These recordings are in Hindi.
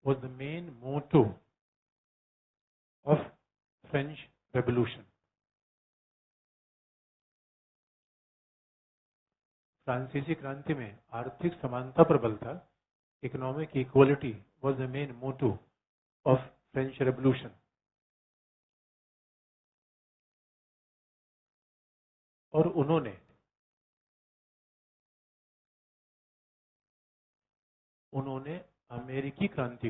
was the main motto of French Revolution. फ्रांसीसी क्रांति में आर्थिक समानता प्रबल था. Economic equality was the main motto of French Revolution. और उन्होंने अमेरिकी क्रांति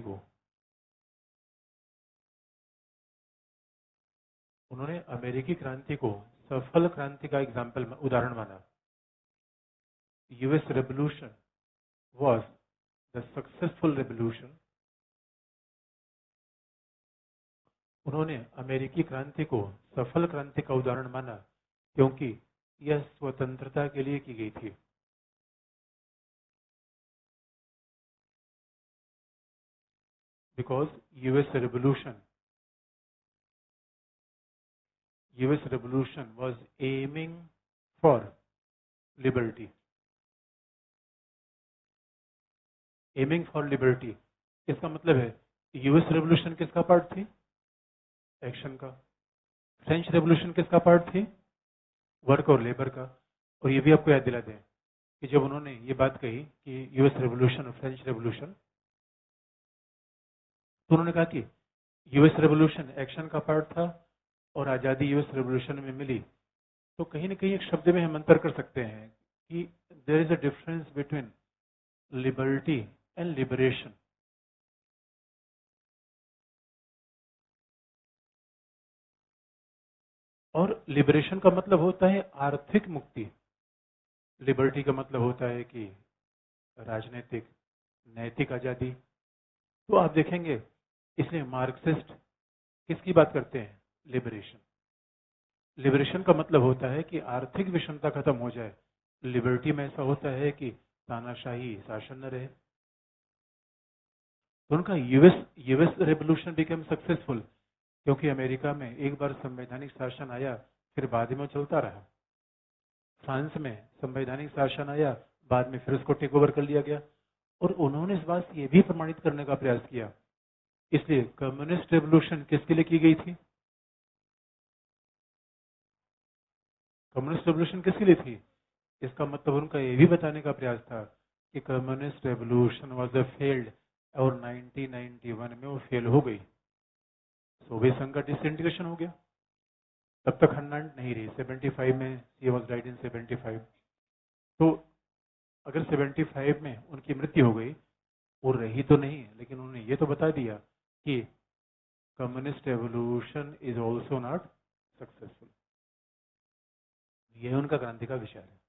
को सफल क्रांति का उदाहरण माना. US Revolution was the successful revolution. उन्होंने अमेरिकी क्रांति को सफल क्रांति का उदाहरण माना क्योंकि यह स्वतंत्रता के लिए की गई थी. Because US Revolution was aiming for liberty. Aiming for liberty. इसका मतलब है US Revolution किसका पार्ट थी? एक्शन का. फ्रेंच रेवोल्यूशन किसका पार्ट थी? वर्क और लेबर का. और ये भी आपको याद दिला दें कि जब उन्होंने ये बात कही कि US रेवोल्यूशन और फ्रेंच रेवोल्यूशन, तो उन्होंने कहा कि US रेवोल्यूशन एक्शन का पार्ट था और आज़ादी US रेवोल्यूशन में मिली. तो कहीं ना कहीं एक शब्द में हम अंतर कर सकते हैं कि there is a difference between liberty and liberation. और लिबरेशन का मतलब होता है आर्थिक मुक्ति. लिबर्टी का मतलब होता है कि राजनीतिक नैतिक आजादी. तो आप देखेंगे इसलिए मार्क्सिस्ट किसकी बात करते हैं? लिबरेशन. लिबरेशन का मतलब होता है कि आर्थिक विषमता खत्म हो जाए. लिबर्टी में ऐसा होता है कि तानाशाही शासन न रहे. तो उनका यूएस रेवोल्यूशन बिकेम सक्सेसफुल क्योंकि अमेरिका में एक बार संवैधानिक शासन आया, फिर बाद में चलता रहा. फ्रांस में संवैधानिक शासन आया, बाद में फिर उसको टेक ओवर कर लिया गया. और उन्होंने इस बात से ये भी प्रमाणित करने का प्रयास किया. इसलिए कम्युनिस्ट रेवोल्यूशन किसके लिए की गई थी? कम्युनिस्ट रेवोल्यूशन किसके लिए थी? इसका मतलब उनका ये भी बताने का प्रयास था कि communist revolution was a failed और 1991 में वो फेल हो गई. सोवियत संघ का डिसइंटीग्रेशन हो गया. तब तक हन्नान नहीं रही. 75 में ही वाज डाइड इन 75. तो अगर 75 में उनकी मृत्यु हो गई, वो रही तो नहीं, लेकिन उन्होंने ये तो बता दिया कि communist revolution is also not successful. यह उनका क्रांति का विषय है.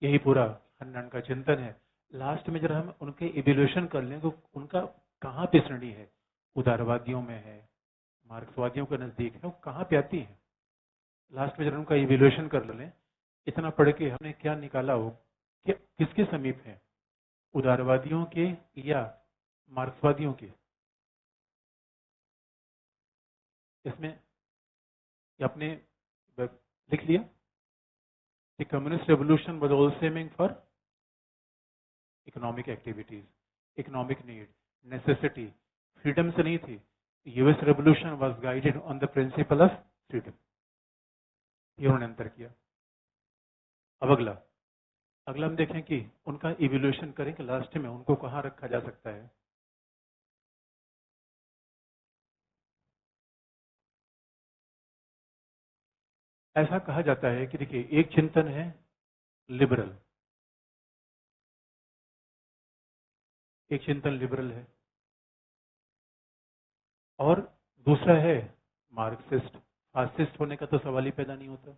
यही पूरा हन्नान का चिंतन है. लास्ट में जब हम उनके इवैल्यूएशन कर लें तो उनका कहाँ पे श्रेणी है? उदारवादियों में है, मार्क्सवादियों के नजदीक है, वो कहाँ पे आती है? लास्ट में जब उनका इवैल्यूएशन कर लें, इतना पढ़ के हमने क्या निकाला हो कि किसके समीप है? उदारवादियों के या मार्क्सवादियों के? इसमें आपने लिख लिया कि communist revolution was also aiming for economic activities, economic need, necessity. Freedom से नहीं थी. US revolution was guided on the principle of freedom. ये उन्होंने अंतर किया. अब अगला हम देखें कि उनका इवैल्यूएशन करें कि लास्ट में उनको कहाँ रखा जा सकता है. ऐसा कहा जाता है कि देखिए, एक चिंतन है लिबरल, एक चिंतन लिबरल है, और दूसरा है मार्क्सिस्ट. फासिस्ट होने का तो सवाल ही पैदा नहीं होता.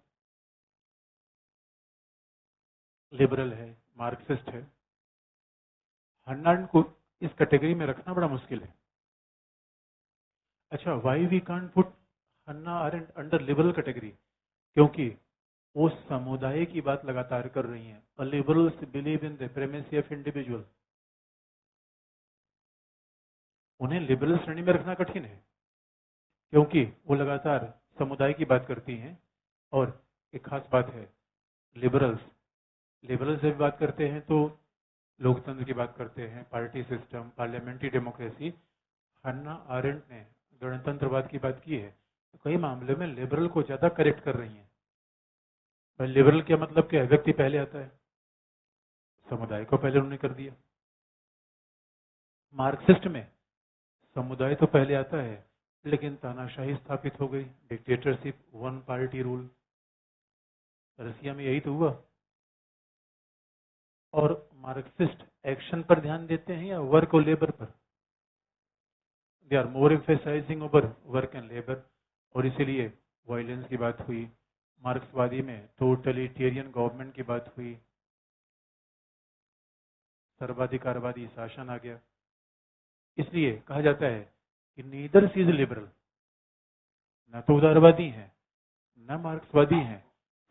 लिबरल है, मार्क्सिस्ट है. हन्नान को इस कैटेगरी में रखना बड़ा मुश्किल है. अच्छा, why we can't put Hannah Arendt under liberal category? क्योंकि वो समुदाय की बात लगातार कर रही हैं. Uh liberals believe in the primacy of individual. उन्हें लिबरल श्रेणी में रखना कठिन है क्योंकि वो लगातार समुदाय की बात करती हैं. और एक खास बात है, लिबरल्स जब बात करते हैं तो लोकतंत्र की बात करते हैं, party system, parliamentary democracy, Hannah Arendt ने गणतंत्रवाद की बात की है, तो कई मामलों में लिबरल को ज्यादा करेक्ट कर रही हैं। भाई लिबरल क्या मतलब क्या है? व्यक्ति पहले आता है, समुदाय को पहले उन्होंने कर दिया। मार्क्सिस्ट में समुदाय तो पहले आता है, लेकिन तानाशाही स्थापित हो गई, डिक्टेटरशिप, वन पार्टी रूल। रसिया में यही तो हुआ। और मार्क्सिस्ट एक्शन पर ध्यान देते हैं या वर्क और लेबर पर? They are more emphasizing over work and labour, और इसीलिए वायलेंस की बात हुई। मार्क्सवादी में टोटलिटेरियन गवर्नमेंट की बात हुई, सर्वाधिकारवादी शासन आ गया। इसलिए कहा जाता है कि नीदर सी इज लिबरल, न तो उदारवादी है न मार्क्सवादी है,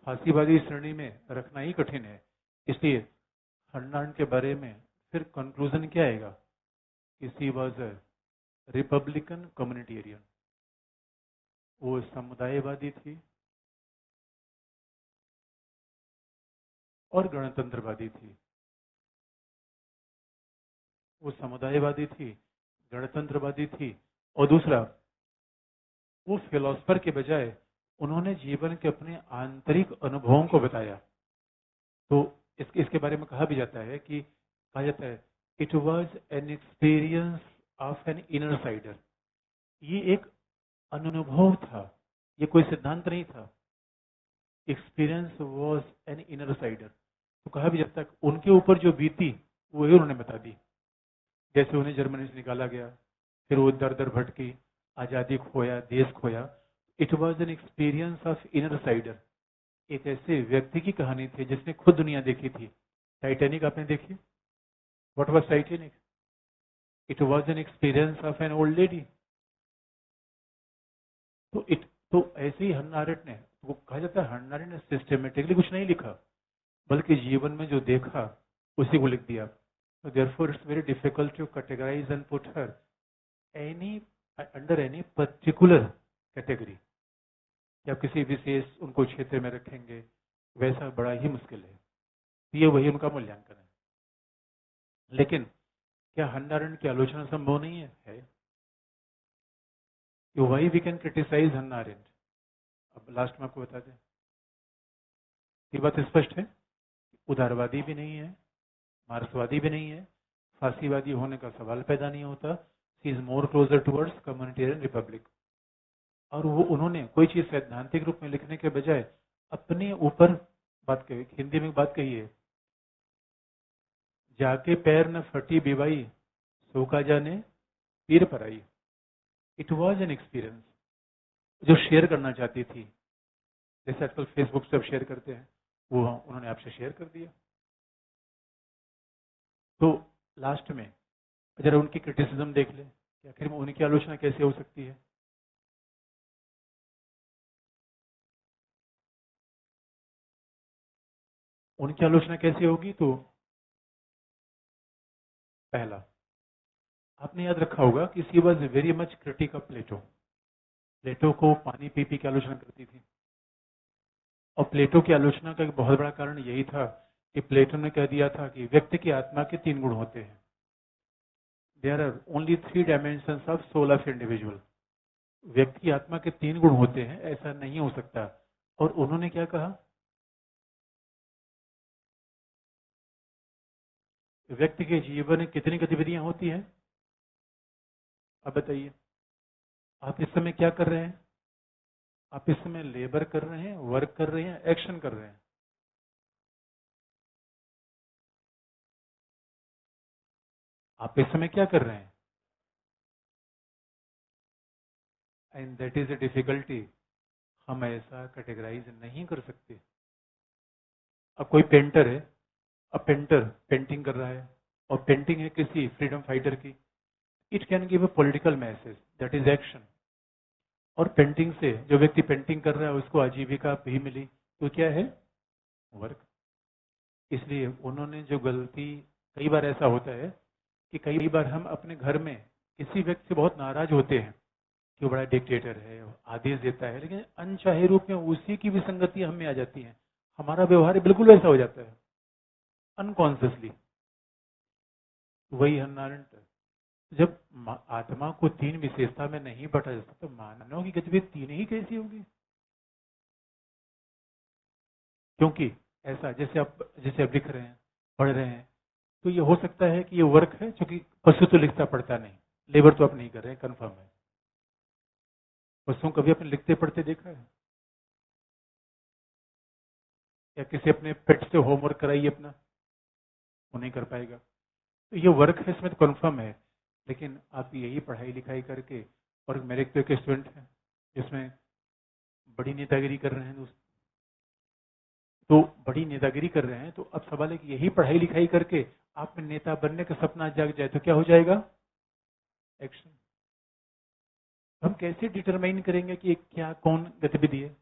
फांसीवादी श्रेणी में रखना ही कठिन है। इसलिए हर्नाल्ड के बारे में फिर कंक्लूजन क्या आएगा कि सी वॉज अ रिपब्लिकन कम्युनिटेरियन, वो समुदायवादी थी और गणतंत्रवादी थी। वो समुदायवादी थी, गणतंत्रवादी थी, और दूसरा वो फिलोसफर के बजाय उन्होंने जीवन के अपने आंतरिक अनुभवों को बताया। तो इसके बारे में कहा भी जाता है कि कहा जाता है it was an experience of an inner cider. ये एक अनुभव था, ये कोई सिद्धांत नहीं था। Experience was an inner cider. तो कहा भी जाता है उनके ऊपर जो बीती वही उन्होंने बता दी। जैसे उन्हें जर्मनी से निकाला गया, फिर वो दर दर भटकी, आजादी खोया, देश खोया। It was an experience of inner cider. एक ऐसे व्यक्ति की कहानी थी जिसने खुद दुनिया देखी थी। टाइटैनिक आपने देखी? What was Titanic? It was an experience of an old lady. तो ऐसे ही हन्ना अरेंट ने, वो कहा जाता है हन्ना अरेंट ने सिस्टमेटिकली कुछ नहीं लिखा, बल्कि जीवन में जो देखा उसी को लिख दिया। So therefore, it's very difficult to categorize and put her under any particular category. या किसी विशेष उनको क्षेत्र में रखेंगे, वैसा बड़ा ही मुश्किल है। ये वही उनका मूल्यांकन है। लेकिन क्या हन्ना अरेंट की आलोचना संभव नहीं है? Why we can criticize Hannah Arendt? अब लास्ट में आपको बता दें, ये बात स्पष्ट है, उदारवादी भी नहीं है, मार्क्सवादी भी नहीं है, फांसीवादी होने का सवाल पैदा नहीं होता। She is more closer towards communitarian republic. और वो उन्होंने कोई चीज सैद्धांतिक रूप में लिखने के बजाय अपने ऊपर बात कही। हिंदी में बात कही है, जाके पैर न फटी बिवाई, सो का जाने पीर पर आई। इट वॉज एन एक्सपीरियंस जो शेयर करना चाहती थी, जैसे आजकल फेसबुक से आप शेयर करते हैं, वो उन्होंने आपसे शेयर कर दिया। तो लास्ट में जरा उनकी क्रिटिसिज्म देख ले कि आखिर में उनकी आलोचना कैसे हो सकती है। उनकी आलोचना कैसे होगी? तो पहला, आपने याद रखा होगा कि she was very much critic of Plato. Plato को पानी पी पी की आलोचना करती थी। और प्लेटो की आलोचना का एक बहुत बड़ा कारण यही था कि प्लेटो ने कह दिया था कि व्यक्ति की आत्मा के 3 गुण होते हैं। There are only 3 dimensions of soul of individual. व्यक्ति की आत्मा के 3 गुण होते हैं, ऐसा नहीं हो सकता। और उन्होंने क्या कहा? व्यक्ति के जीवन में कितनी गतिविधियां होती हैं? अब बताइए, आप इस समय क्या कर रहे हैं? आप इस समय लेबर कर रहे हैं, वर्क कर रहे हैं, एक्शन कर रहे हैं? आप इस समय क्या कर रहे हैं? And that is a difficulty. हम ऐसा कैटेगराइज नहीं कर सकते। अब कोई पेंटर है, अब पेंटर पेंटिंग कर रहा है, और पेंटिंग है किसी फ्रीडम फाइटर की। It can give a political message, that is action. और पेंटिंग से जो व्यक्ति पेंटिंग कर रहा है उसको आजीविका भी मिली, तो क्या है? वर्क। इसलिए उन्होंने जो गलती, कई बार ऐसा होता है कि कई बार हम अपने घर में किसी व्यक्ति से बहुत नाराज होते हैं कि वो बड़ा डिक्टेटर है, आदेश देता है, लेकिन अनचाहे रूप में उसी की विसंगति हम में आ जाती है। हमारा व्यवहार बिल्कुल वैसा हो जाता है अनकॉन्शियसली। वही हन्नारंट, जब आत्मा को तीन विशेषता में नहीं बांटा जा सकता तो मानव की गतिविधि तीन ही कैसी होगी? क्योंकि ऐसा जैसे आप लिख रहे हैं, पढ़ रहे हैं, तो ये हो सकता है कि ये वर्क है, क्योंकि पशु तो लिखता पढ़ता नहीं, लेबर तो आप नहीं कर रहे हैं, कंफर्म है। पशुओं कभी आपने लिखते पढ़ते देखा है? या किसी अपने पेट से होमवर्क कराइए अपना, वो नहीं कर पाएगा। तो ये वर्क है, इसमें तो कंफर्म है। लेकिन आप यही पढ़ाई लिखाई करके, और मेरे तो एक स्टूडेंट है जिसमें बड़ी नेतागिरी कर रहे हैं दोस्त, तो बड़ी नेतागिरी कर रहे हैं, तो अब सवाल है कि यही पढ़ाई लिखाई करके आप में नेता बनने का सपना जाग जाए तो क्या हो जाएगा? एक्शन। हम कैसे डिटरमाइन करेंगे कि क्या कौन गतिविधि है?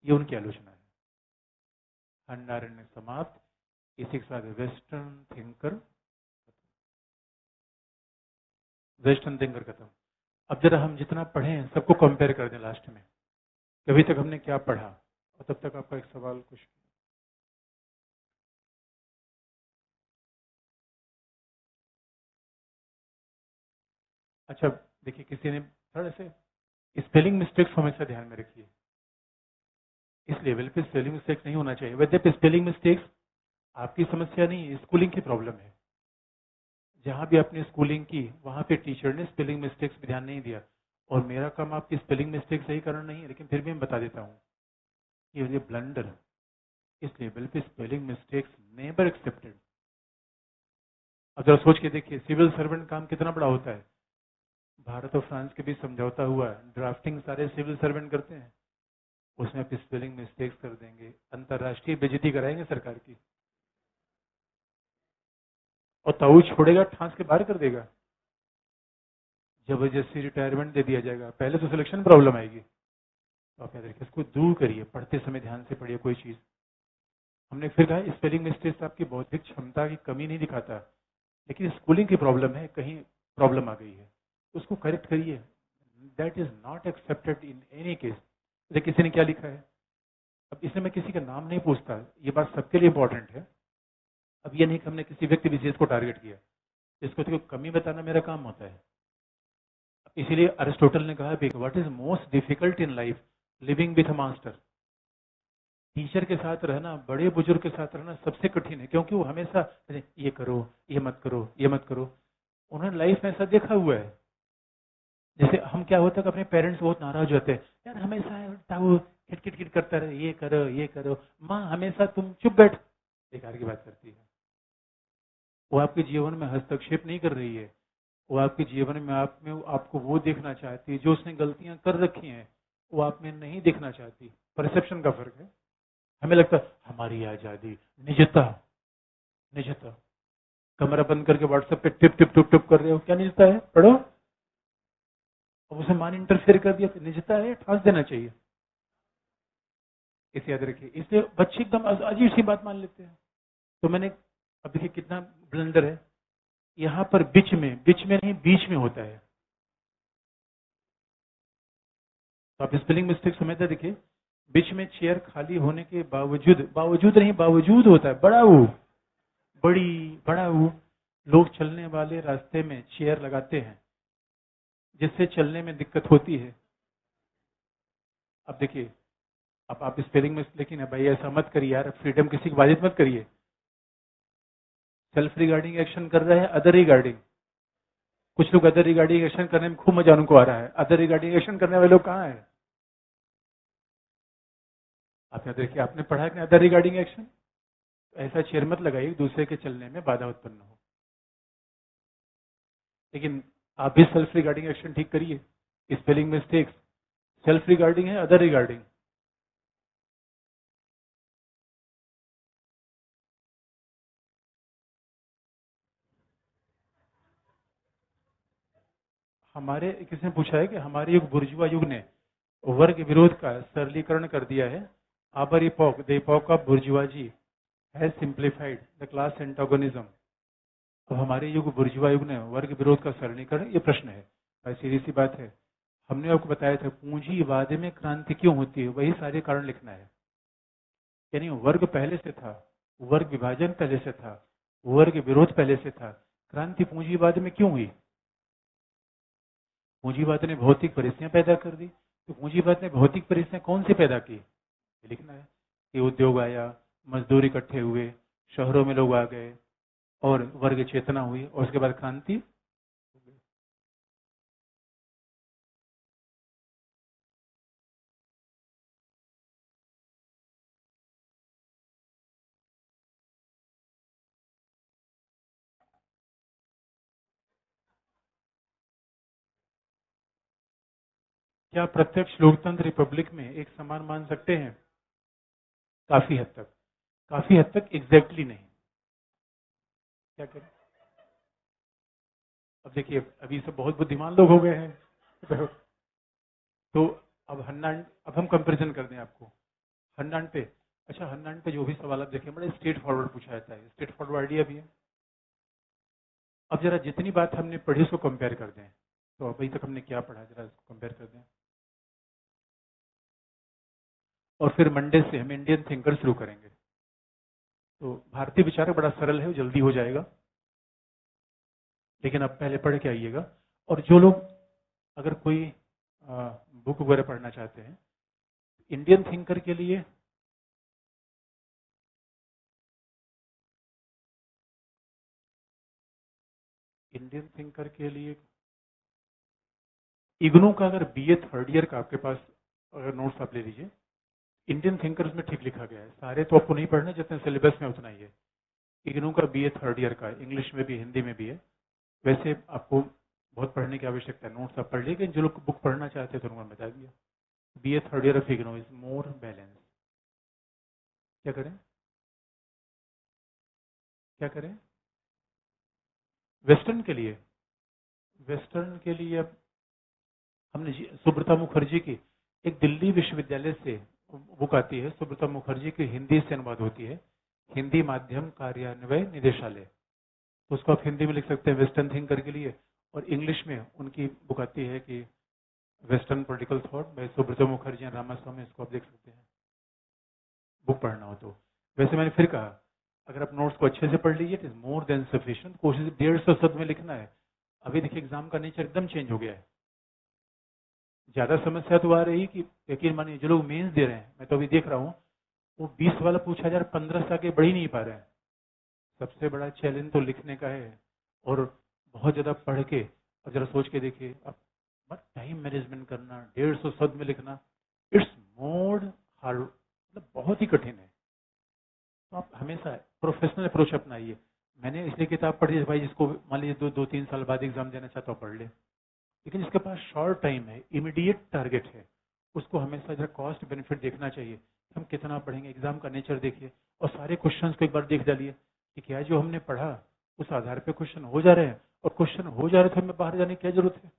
ये उनकी आलोचना है। हंडारण्य समाप्त। इसी के साथ वेस्टर्न थिंकर खत्म। अब जरा हम जितना पढ़े हैं सबको कंपेयर कर दें लास्ट में, अभी तक हमने क्या पढ़ा, और तब तक आपका एक सवाल कुछ। अच्छा देखिए, किसी ने थोड़ा से स्पेलिंग मिस्टेक्स हमेशा ध्यान में रखिए। इस लेवल पे स्पेलिंग मिस्टेक्स नहीं होना चाहिए। वैसे स्पेलिंग मिस्टेक्स आपकी समस्या नहीं है, स्कूलिंग की प्रॉब्लम है। जहां भी आपने स्कूलिंग की वहां पे टीचर ने स्पेलिंग मिस्टेक्स पे ध्यान नहीं दिया, और मेरा काम आपकी स्पेलिंग मिस्टेक सही करना नहीं है, लेकिन फिर भी मैं बता देता हूँ ये ब्लंडर। इस लेवल पे स्पेलिंग मिस्टेक्स नेवर एक्सेप्टेड। अगर सोच के देखिए, सिविल सर्वेंट काम कितना बड़ा होता है। भारत और फ्रांस के बीच समझौता हुआ, ड्राफ्टिंग सारे सिविल सर्वेंट करते हैं, उसमें आप स्पेलिंग मिस्टेक्स कर देंगे, अंतर्राष्ट्रीय बेइज्जती कराएंगे सरकार की, और ताऊ छोड़ेगा, ठांस के बाहर कर देगा, जबरदस्ती रिटायरमेंट दे दिया जाएगा। पहले तो सिलेक्शन प्रॉब्लम आएगी। तो आप याद रखिए, इसको दूर करिए, पढ़ते समय ध्यान से पढ़िए कोई चीज। हमने फिर कहा स्पेलिंग मिस्टेक्स आपकी बौद्धिक क्षमता की कमी नहीं दिखाता, लेकिन स्कूलिंग की प्रॉब्लम है, कहीं प्रॉब्लम आ गई है, उसको करेक्ट करिए। That is not accepted in any case. देखिए किसी ने क्या लिखा है, अब इसमें मैं किसी का नाम नहीं पूछता, ये बात सबके लिए इंपॉर्टेंट है। अब ये नहीं कि हमने किसी व्यक्ति विशेष को टारगेट किया, इसको तो कमी बताना मेरा काम होता है। इसीलिए अरिस्टोटल ने कहा what is most difficult in life, living with a master. Teacher के साथ रहना, बड़े बुजुर्ग के साथ रहना सबसे कठिन है, क्योंकि वो हमेशा ये करो, ये मत करो, ये मत करो। उन्होंने लाइफ में ऐसा देखा हुआ है। जैसे हम क्या होता है कि अपने पेरेंट्स बहुत नाराज होते हैं, यार हमेशा वो खिट करता रहे, ये करो ये करो, माँ हमेशा तुम चुप बैठ, बेकार की बात करती है। वो आपके जीवन में हस्तक्षेप नहीं कर रही है, वो आपके जीवन में आपको वो देखना चाहती है जो उसने गलतियां कर रखी हैं, वो आप में नहीं देखना चाहती। परसेप्शन का फर्क है। हमें लगता है हमारी आजादी, निजता, निजता। कमरा बंद करके व्हाट्सएप पे टिप टिप टिप टिप कर रहे हो, क्या निजता है? पढ़ो। अब उसे मान इंटरफेयर कर दिया तो निजता है, ठांस देना चाहिए। इसे याद रखिए। इसलिए बच्चे एकदम अजीब सी बात मान लेते हैं। तो मैंने, अब देखिए कितना ब्लंडर है, यहाँ पर बीच में नहीं, बीच में होता है। तो आप स्पेलिंग मिस्टेक समझते, देखिए बीच में चेयर खाली होने के बावजूद होता है, बड़ा ऊ। लोग चलने वाले रास्ते में चेयर लगाते हैं, जिससे चलने में दिक्कत होती है। अब देखिए, अब आप स्पेलिंग में, लेकिन भाई ऐसा मत करिए यार, फ्रीडम किसी की बाधित मत करिए। सेल्फ रिगार्डिंग एक्शन कर रहे हैं, अदर रिगार्डिंग। कुछ लोग अदर रिगार्डिंग एक्शन करने में खूब मजा उनको आ रहा है। अदर रिगार्डिंग एक्शन करने वाले लोग कहाँ है? आप याद देखिए, आपने पढ़ा कि अदर रिगार्डिंग एक्शन, ऐसा चेयर मत लगाइए दूसरे के चलने में बाधा उत्पन्न हो। लेकिन आप भी सेल्फ रिगार्डिंग एक्शन ठीक करिए। स्पेलिंग मिस्टेक्स सेल्फ रिगार्डिंग है, अदर रिगार्डिंग। हमारे किसी ने पूछा है कि हमारे युग बुर्जुआ युग ने वर्ग विरोध का सरलीकरण कर दिया है। Our epoch, the epoch of bourgeoisie has simplified the class antagonism. तो हमारे युग बुर्जुआ युग ने वर्ग विरोध का सरलीकरण, ये प्रश्न है भाई, सीधी सी बात है। हमने आपको बताया था पूंजीवाद में क्रांति क्यों होती है, वही सारे कारण लिखना है। यानी वर्ग पहले से था, वर्ग विभाजन पहले से था, वर्ग विरोध पहले से था, क्रांति पूंजीवाद में क्यों हुई? पूंजीवाद ने भौतिक परिस्थितियां पैदा कर दी। तो पूंजीवाद ने भौतिक परिस्थितियां कौन सी पैदा की, ये लिखना है कि उद्योग आया, मजदूर इकट्ठे हुए, शहरों में लोग आ गए और वर्ग चेतना हुई और उसके बाद क्रांति। क्या प्रत्यक्ष लोकतंत्र रिपब्लिक में एक समान मान सकते हैं? काफी हद तक, काफी हद तक, एग्जैक्टली नहीं। क्या करें? अब देखिए, अभी सब बहुत बुद्धिमान लोग हो गए हैं। तो अब हन्नान, अब हम कंपैरिजन कर दें आपको हन्नान पे। अच्छा, हन्नान पे जो भी सवाल आप देखें बड़े स्ट्रेट फॉरवर्ड पूछा जाता है, स्ट्रेट फॉरवर्ड आइडिया भी है। अब जरा जितनी बात हमने पढ़ी उसको कंपेयर कर दें। तो अभी तक हमने क्या पढ़ा, जरा इसको कंपेयर कर दें। और फिर मंडे से हम इंडियन थिंकर शुरू करेंगे। तो भारतीय विचारक बड़ा सरल है, जल्दी हो जाएगा, लेकिन अब पहले पढ़ के आइएगा। और जो लोग अगर कोई बुक वगैरह पढ़ना चाहते हैं इंडियन थिंकर के लिए, इंडियन थिंकर के लिए इग्नू का अगर बीए थर्ड ईयर का आपके पास अगर नोट्स आप ले लीजिए, इंडियन थिंकर्स में ठीक लिखा गया है। सारे तो आपको नहीं पढ़ना, जितने सिलेबस में उतना ही है। इग्नू का बीए थर्ड ईयर का इंग्लिश में भी हिंदी में भी है। वैसे आपको बहुत पढ़ने की आवश्यकता है, नोट्स आप पढ़ लीजिए। जो लोग बुक पढ़ना चाहते हैं तो उनको बता दिया। BA third year of IGNOU is more balance. क्या करें, क्या करें? वेस्टर्न के लिए, वेस्टर्न के लिए अब हमने सुब्रता मुखर्जी की एक दिल्ली विश्वविद्यालय से बुक आती है, सुब्रता मुखर्जी की हिंदी से अनुवाद होती है, हिंदी माध्यम कार्यान्वय निदेशालय। तो उसको आप हिंदी में लिख सकते हैं वेस्टर्न थिंकर के लिए। और इंग्लिश में उनकी बुक आती है कि western political thought by Subrata Mukherjee and Ramaswamy. इसको आप देख सकते हैं बुक पढ़ना हो तो। वैसे मैंने फिर कहा, अगर आप नोट्स को अच्छे से पढ़ लीजिए it is more than sufficient. कोशिश 150 शब्द में लिखना है। अभी देखिए एग्जाम का नेचर एकदम चेंज हो गया है। ज्यादा समस्या तो आ रही कि यकीन मानिए जो लोग मेंस दे रहे हैं, मैं तो अभी देख रहा हूँ, वो 20 वाला पूछा जा रहा है, 15 से आगे बढ़ ही नहीं पा रहे हैं। सबसे बड़ा चैलेंज तो लिखने का है। और बहुत ज्यादा पढ़ के, और जरा सोच के देखिए, अब टाइम मैनेजमेंट करना, 150 शब्द में लिखना, इट्स मोर हार्ड, मतलब बहुत ही कठिन है। तो आप हमेशा प्रोफेशनल अप्रोच अपनाइए। मैंने इसलिए किताब पढ़ी है भाई, जिसको मान लीजिए 2-3 साल बाद एग्जाम देना चाहता हो पढ़ ले, लेकिन जिसके पास शॉर्ट टाइम है, इमीडिएट टारगेट है, उसको हमेशा जरा कॉस्ट बेनिफिट देखना चाहिए। हम कितना पढ़ेंगे, एग्जाम का नेचर देखिए और सारे क्वेश्चंस को एक बार देख डालिए कि क्या जो हमने पढ़ा उस आधार पे क्वेश्चन हो जा रहे हैं, और क्वेश्चन हो जा रहे थे हमें बाहर जाने की क्या जरूरत है।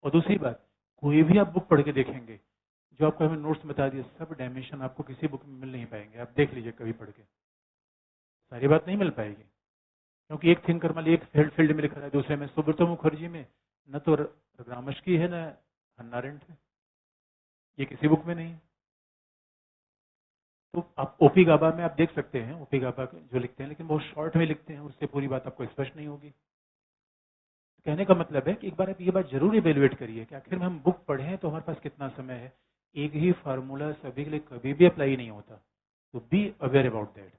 और दूसरी बात, कोई भी आप बुक पढ़ के देखेंगे, जो आपको हमें नोट्स बता दिए, सब डायमेंशन आपको किसी बुक में मिल नहीं पाएंगे। आप देख लीजिए कभी पढ़ के, सारी बात नहीं मिल पाएगी। क्योंकि एक थिंकर मान एक फील्ड में लिखा है, दूसरे में सुब्रतो मुखर्जी में न तो ग्रामस्की है न हन्ना अरेंट है, ये किसी बुक में नहीं। तो आप ओपी गाबा में आप देख सकते हैं, ओपी गाबा जो लिखते हैं, लेकिन बहुत शॉर्ट में लिखते हैं, उससे पूरी बात आपको स्पष्ट नहीं होगी। कहने का मतलब है कि एक बार आप ये बात जरूर इवेल्युएट करिए कि आखिर में हम बुक पढ़े तो हमारे पास कितना समय है। एक ही फार्मूला सभी के लिए कभी भी अप्लाई नहीं होता। तो be aware about that,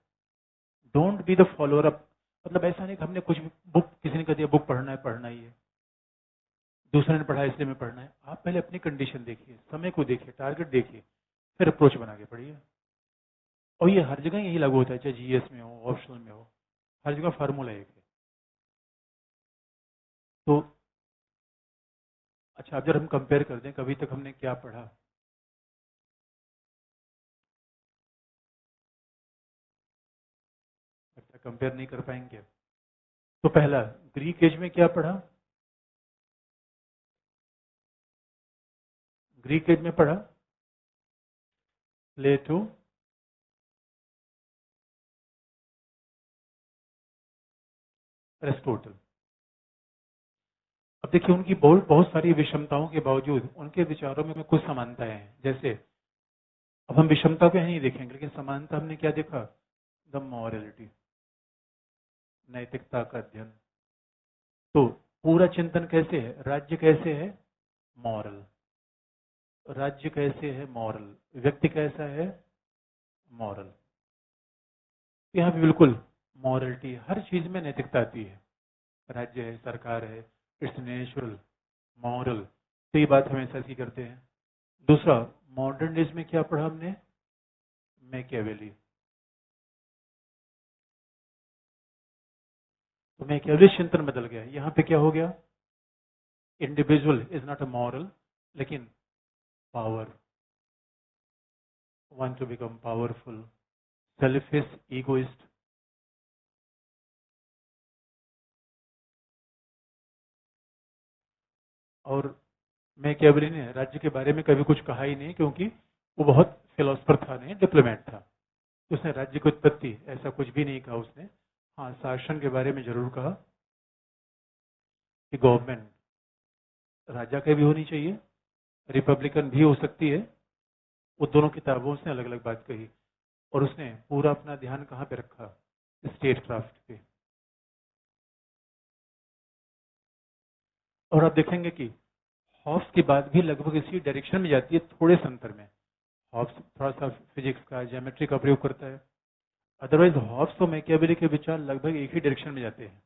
don't be the follower up. मतलब ऐसा नहीं कि हमने कुछ बुक, किसी ने कह दिया बुक पढ़ना ही है, दूसरे ने पढ़ा इसलिए मैं पढ़ना है। आप पहले अपनी कंडीशन देखिए, समय को देखिए, टारगेट देखिए, फिर अप्रोच बना के पढ़िए। और ये हर जगह यही लागू होता है, चाहे जीएस में हो, ऑप्शनल में हो, हर जगह फार्मूला एक है। तो अच्छा, अब जब हम कंपेयर कर दें कभी तक हमने क्या पढ़ा, कंपेयर नहीं कर पाएंगे। तो पहला, ग्रीक एज में क्या पढ़ा? ग्रीक एज में पढ़ा प्लेटो, एरिस्टोटल। अब देखिए उनकी बहुत बहुत सारी विषमताओं के बावजूद उनके विचारों में कुछ समानताएं हैं। जैसे अब हम विषमता को नहीं देखेंगे, लेकिन समानता हमने क्या देखा, द मॉरलिटी, नैतिकता का अध्ययन। तो पूरा चिंतन कैसे है, राज्य कैसे है, मॉरल। राज्य कैसे है, मॉरल। व्यक्ति कैसा है, मॉरल। यहाँ पे बिल्कुल मॉरलिटी, हर चीज में नैतिकता आती है। राज्य है, सरकार है, इट्स नेचुरल, मॉरल। तो ये बात हमेशा सी करते हैं। दूसरा, मॉडर्न डेज में क्या पढ़ा हमने, मैकियावेली। तो मैकियावेली चिंतन बदल गया। यहाँ पे क्या हो गया, individual is not a moral, लेकिन power, want to become powerful, selfish, egoist. और मैकियावेली ने राज्य के बारे में कभी कुछ कहा ही नहीं, क्योंकि वो बहुत फिलोसफर था, नहीं डिप्लोमेट था। उसने राज्य की उत्पत्ति ऐसा कुछ भी नहीं कहा उसने। हाँ, शासन के बारे में जरूर कहा कि गवर्नमेंट राजा का भी होनी चाहिए, रिपब्लिकन भी हो सकती है। वो दोनों किताबों से अलग अलग बात कही। और उसने पूरा अपना ध्यान कहाँ पे रखा, स्टेट क्राफ्ट पे। और आप देखेंगे कि हॉब्स की बात भी लगभग इसी डायरेक्शन में जाती है, थोड़े से अंतर में। हॉब्स थोड़ा सा फिजिक्स का, ज्योमेट्री का प्रयोग करता है। अदरवाइज हॉब्स तो मैकियावेली के विचार लगभग एक ही डायरेक्शन में जाते हैं।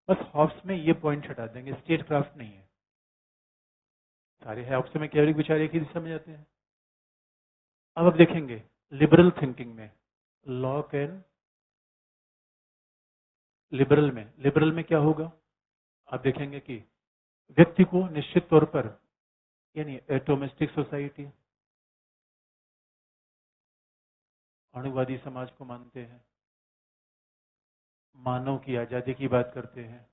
बस हॉब्स में ये पॉइंट हटा देंगे, स्टेट क्राफ्ट नहीं है। सारे हॉब्स में मैकियावेली के विचार एक ही दिशा में जाते हैं। अब आप देखेंगे लिबरल थिंकिंग में, लॉक एंड लिबरल में क्या होगा, आप देखेंगे कि व्यक्ति को निश्चित तौर पर, यानी एटोमिस्टिक सोसाइटी, अणुवादी समाज को मानते हैं, मानव की आजादी की बात करते हैं,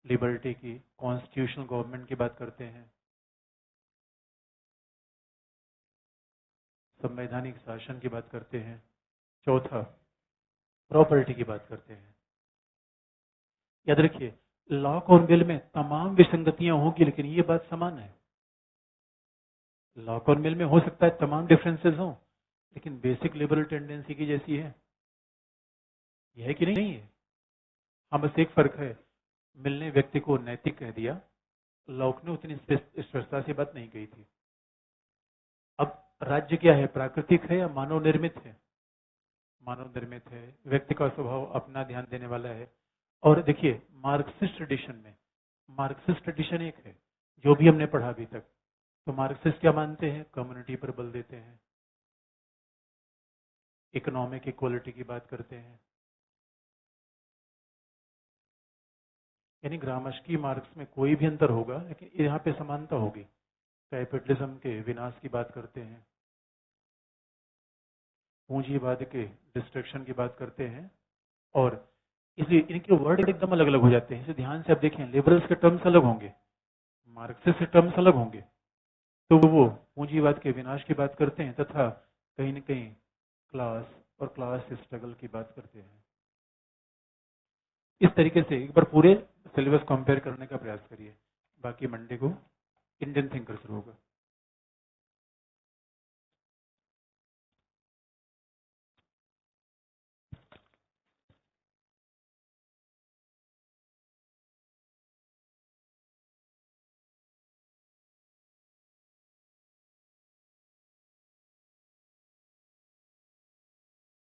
लिबर्टी की, कॉन्स्टिट्यूशनल गवर्नमेंट की बात करते हैं, संवैधानिक शासन की बात करते हैं। चौथा, प्रॉपर्टी की बात करते हैं। याद रखिए, लॉक और बिल में तमाम विसंगतियां होगी, लेकिन ये बात समान है। लॉक और मिल में हो सकता है तमाम डिफरेंसेस हों, लेकिन बेसिक लिबरल टेंडेंसी की जैसी है। यह है कि नहीं है। हाँ, बस एक फर्क है, मिल ने व्यक्ति को नैतिक कह दिया, लॉक ने उतनी स्पष्टता से बात नहीं कही थी। अब राज्य क्या है, प्राकृतिक है या मानव निर्मित है। मानव निर्मित है, व्यक्ति का स्वभाव अपना ध्यान देने वाला है। और देखिए, मार्क्सिस्ट ट्रेडिशन में, मार्क्सिस्ट ट्रेडिशन एक है जो भी हमने पढ़ा अभी तक। तो मार्क्सिस्ट क्या मानते हैं, कम्युनिटी पर बल देते हैं, इकोनॉमिक इक्वलिटी की बात करते हैं। यानी ग्रामस्की मार्क्स में कोई भी अंतर होगा, लेकिन यहाँ पे समानता होगी। कैपिटलिज्म के विनाश की बात करते हैं, पूंजीवाद के डिस्ट्रक्शन की बात करते हैं। और इसलिए इनके वर्ड एकदम अलग अलग हो जाते हैं। इसे ध्यान से आप देखें, लिबरल्स के टर्म्स अलग होंगे, मार्क्सिस्ट के टर्म्स अलग होंगे। तो वो पूंजीवाद के विनाश की बात करते हैं, तथा कहीं न कहीं क्लास और क्लास स्ट्रगल की बात करते हैं। इस तरीके से एक बार पूरे सिलेबस कंपेयर करने का प्रयास करिए। बाकी मंडे को इंडियन थिंकर शुरू होगा।